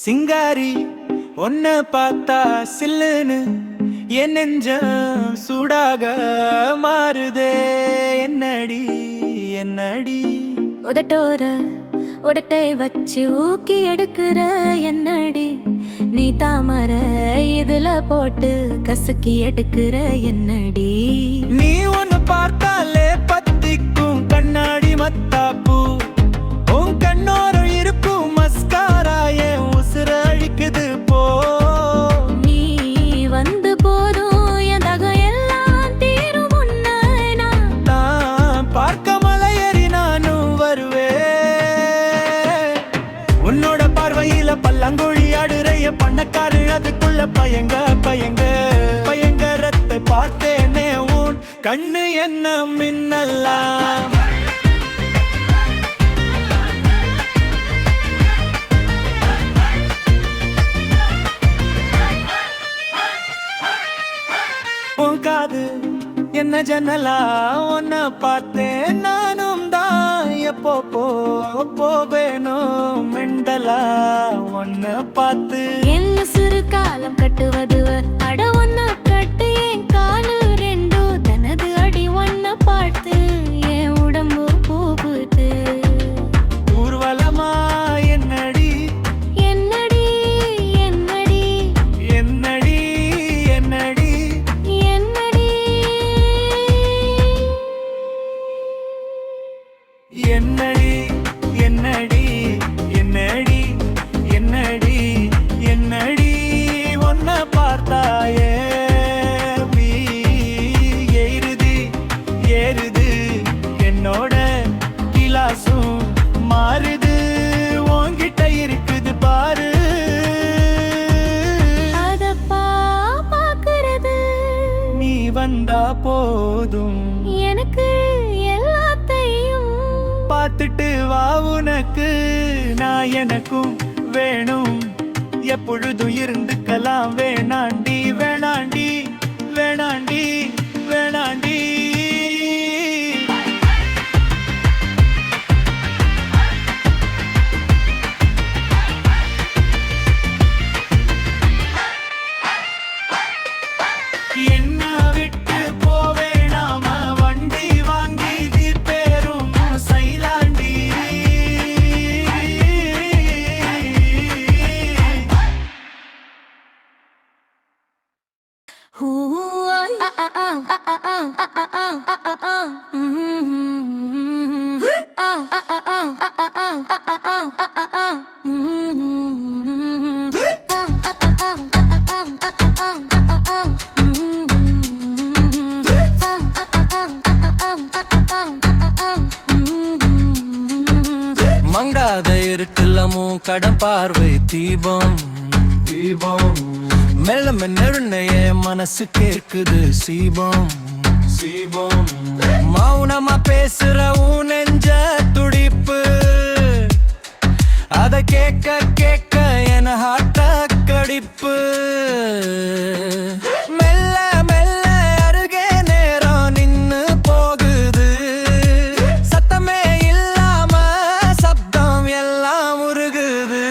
சிங்காரி ஒன்ன பார்த்தா சில்லுன்னு என் நெஞ்சம் சூடாக மாறுதே. என்னடி என்னடி உதட்டோர உடட்டை வச்சு ஊக்கி எடுக்கிற என்னடி நீ தாமர இதுல போட்டு கசுக்கி எடுக்கிற என்னடி. நீ ஒன்னு பார்த்தாலே பத்திக்கும் கண்ணாடி மத்தாப்பூ உன் கண்ணோரம் இருக்கும் மஸ்காரா என் உசுர அழிக்குது போ. நீ வந்து போதும் என் தகம் எல்லாம் தீரும் முன்ன நான் பார்க்க மலையேறி நானும் வருவேன். உன்னோட பார்வையில பல்லாங்குழி ஆடுறைய பண்ணக்காரு அதுக்குள்ள பயங்க பயங்க பயங்கரத்தை பார்த்தேனே உன் கண்ணு என்ன மின்னலாம். உன் காது என்ன ஜன்னலா உன்ன பார்த்தேன் நானும் தான் எப்போ போவேணும் மெண்டலா உன்ன பார்த்து. என்ன சிறு காலம் கட்டுவது அட ஒன்ன கட்டு என் காலு ரெண்டும் தனது அடி ஒன்ன பார்த்து என் உடம்பு பூகுது. ஊர்வலமா என்னடி என்னடி என்னடி என்னடி என்னடி என்னடி என்னடி என்னடி என்னடி என்னடி என்னடி ஒன்ன பார்த்தாயே ஏறுது ஏறுது என்னோட கிலாசும் மாறுது உன்கிட்ட இருக்குது பாரு. அத பாக்குறது நீ வந்தா போதும் எனக்கு எல்லாத்தையும் பார்த்துட்டு வா உனக்கு நான் எனக்கும் வேணும் எப்பொழுதும் இருந்துக்கலாம். வேணாண்டி வேணாண்டி வேணாண்டி வேணாண்டி. என்ன விட்டு போவேணாம வண்டி வாங்கி தீர்ப்பேரும் சைலாண்டி. மங்காத இருட்டுலமும் கடம் பார்வை தீபம் தீபம் மெல்ல மென்னருண்ணைய மனசு கேட்குது சீபம் சீபம். மௌனமா பேசுற உன் நெஞ்ச துடிப்பு அத கேட்க கேட்க என ஹார்ட்ட கடிப்பு. மெல்ல மெல்ல அருகே நேரம் நின்னு போகுது சத்தமே இல்லாம சப்தம் எல்லாம் உருகுது.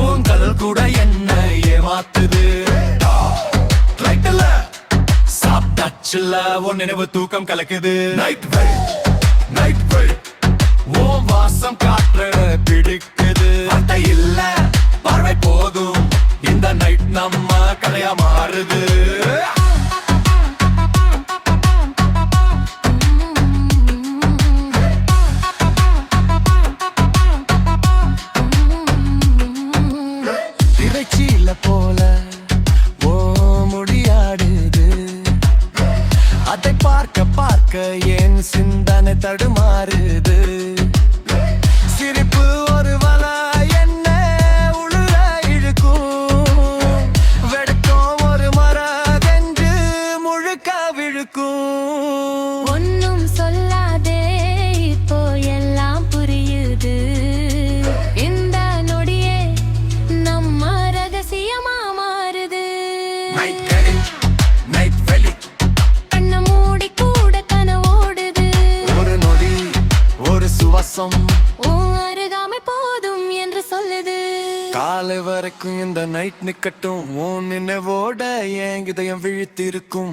உங்கள் கூட என்ன ஏமாத்துது சாப்பிட்டாச்சுல உன் நினைவு தூக்கம் கலக்குது. ஓ வாசம் காற்று பிடிக்குது அட்டை இல்ல பார்வை போதும் இந்த நைட் நம்ம கலையா மாறுது. திரைச்சீல போல ஓ முடியாடுது அதை பார்க்க பார்க்க என் சிந்தனை தடுமாறுது. சிரிப்பு ஒரு வல என்ன உழுற இழுக்கும் வெடுக்கும் ஒரு மரகென்று முழுக்க விழுக்கும். ஒன்னும் சொல்லாதே இப்போ எல்லாம் புரியுது இந்த நொடியே நம்ம ரகசியமா மாறுது. கண்ண மூடி கூட கனவோடுது ஒரு நொடி ஒரு சுவாசம் உன் அருகாமை வரைக்கும் இந்த நைட் நிக்கட்டும். உன் நினைவோட என் இதயம் விழித்திருக்கும்.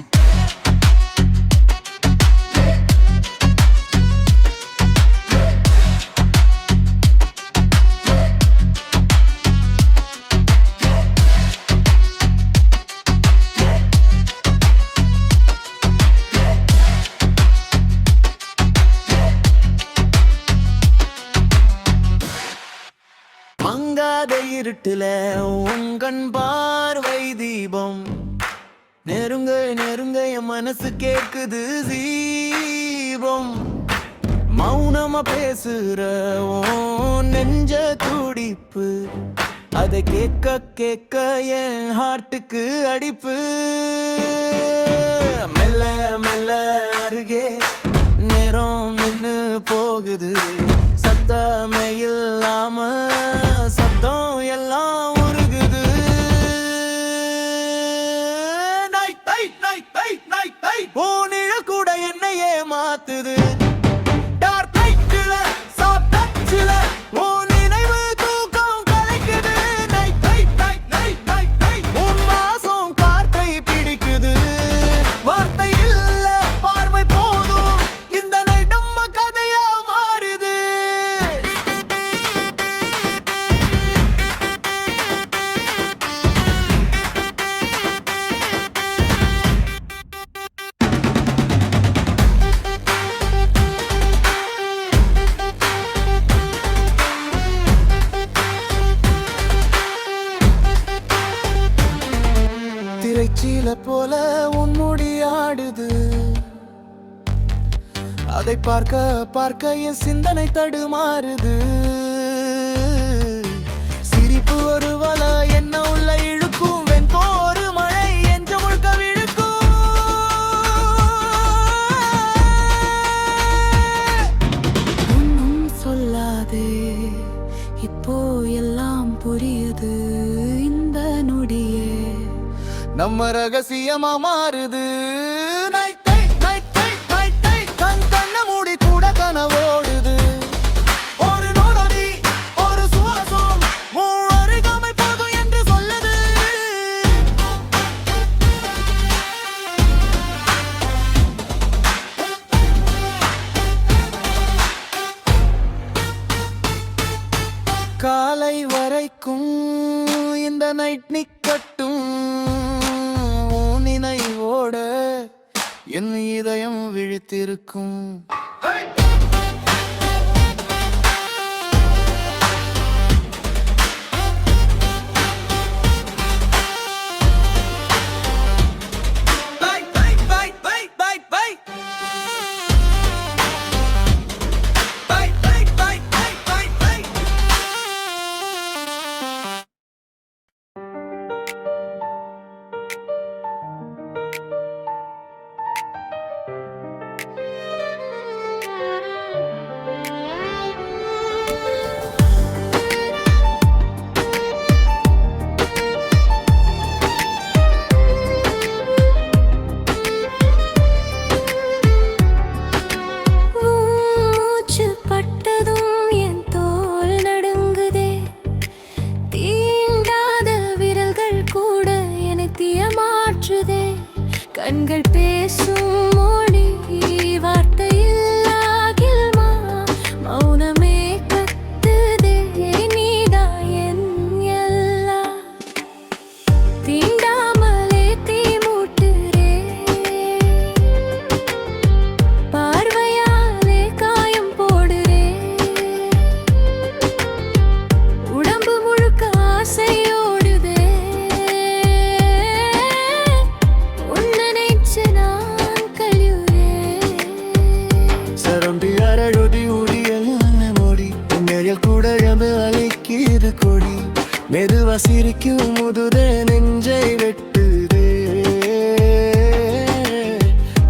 மங்காத இருட்டுல உங்கண் பார்வை தீபம். நெருங்க நெருங்க என் மனசு கேக்குது தீபம். மௌனமா பேசுற உன் நெஞ்ச துடிப்பு, அதை கேட்க கேட்க என் ஹார்ட்டுக்கு அடிப்பு. மெல்ல மெல்ல அருகே நேரம் நின்னு போகுது. சத்தமே இல்லாம சத்தம் எல்லாம் உருகுது. Night night night night night night போனிழ கூட என்னையே மாத்துது. டார்க் நைட்ல சாஃப்ட் டச்ல உன் நினைவு தூக்கம் கலைக்குது. Night night night night night night உன் வாசம் காற்றை பிடிக்குது. வார்த்தை இல்ல பார்வை போதும், இந்த நைட் நம்ம கதையா மாறுது. திரைச்சீல போல உன் முடி ஆடுது. அதை பார்க்க பார்க்க என் சிந்தனை தடுமாறுது. சிரிப்பு ஒரு வலை என்ன உள்ள இழுக்கும். வெண்போரு மழை என்ற முழுக்க விழுக்கும். ஒன்னும் சொல்லாதே, இப்போ எல்லாம் புரியுது. இந்த நொடியே நம்ம ரகசியமா மாறுது. Night night night night night night கண் கண்ண மூடி கூட கனவோடுது. ஒரு நொடி ஒரு சுவாசம் உன் அருகாமை போதும் என்று சொல்லுது. காலை வரைக்கும் இந்த நைட் நிக்கட்டும். நினைவோட என் இதயம் விழித்திருக்கும். கண்கள் பேசும் மொழி வார்த்தையில்லாகில்மா. மௌனமே கத்துதே நீதான் என் எல்லாம். தீண்டாமலே தீ மூட்டுரே, பார்வையாலே காயம் போடுரே. உடம்பு முழுக்க ஆசையோடுதே. மெதுவா சிரிக்கும் முதுதே நெஞ்சை வெட்டுதே.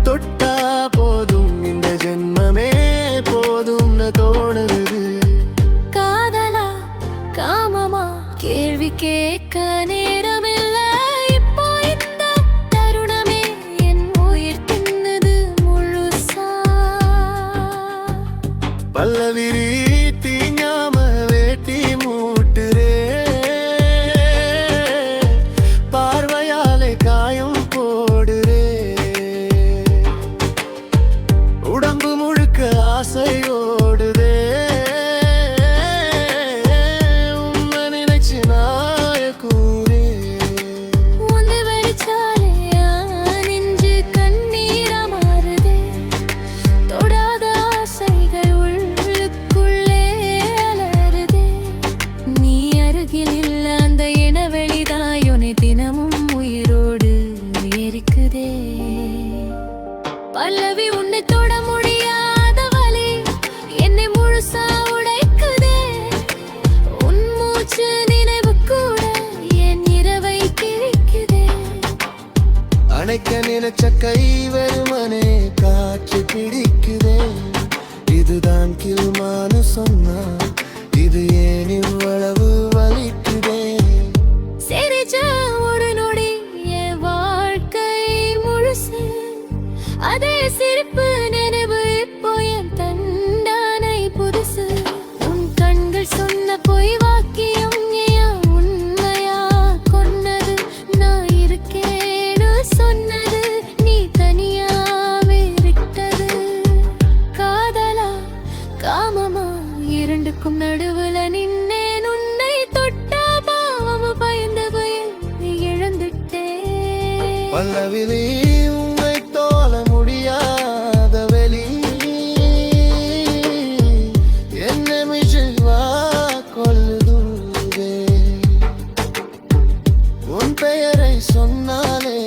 தொட்டா போதும் இந்த ஜென்மமே போதும் தோணுது. காதலா காமமா கேள்வி கேட்க நேரமில்லை. இப்போ இந்த தருணமே என் உயிர் தின்னுது முழுசா. பல்லவிரி தீங்காம வேட்டி மூட்டுரே. உன்னை தொட முடியாத வலி என்னை முழுசா உடைக்குதே உன் மூச்சு நினைவு கூட என் இரவை கிழிக்குதே அணைக்க நினைச்ச கை வெறுமனே காற்று பிடிக்குதே இதுதான் கில்மானு சொன்னா இது ஏன் இவ்வளவு வலிக்குதே சிரிச்ச ஒரு நொடி என் வாழ்க்கை முழுசு அதே சிரிப்பு நினைவு இப்போ என் தண்டானை புதுசு உன் கண்கள் சொன்ன பொய் வாக்கியம் ஏன் உண்மையா கொன்னது நான் இருக்கேன்னு சொன்னது நீ தனியாவே விட்டது காதலா காமமா இரண்டுக்கும் நடுவுல நின்னேன் உன்னை தொட்டா பாவம் பயந்து பயந்து இழந்துட்டேன் பல்லவிலே உன்னை தோல முடியாத வெளி என்ன மிஜிவா கொல்லுதுவே உன் பெயரை சொன்னாலே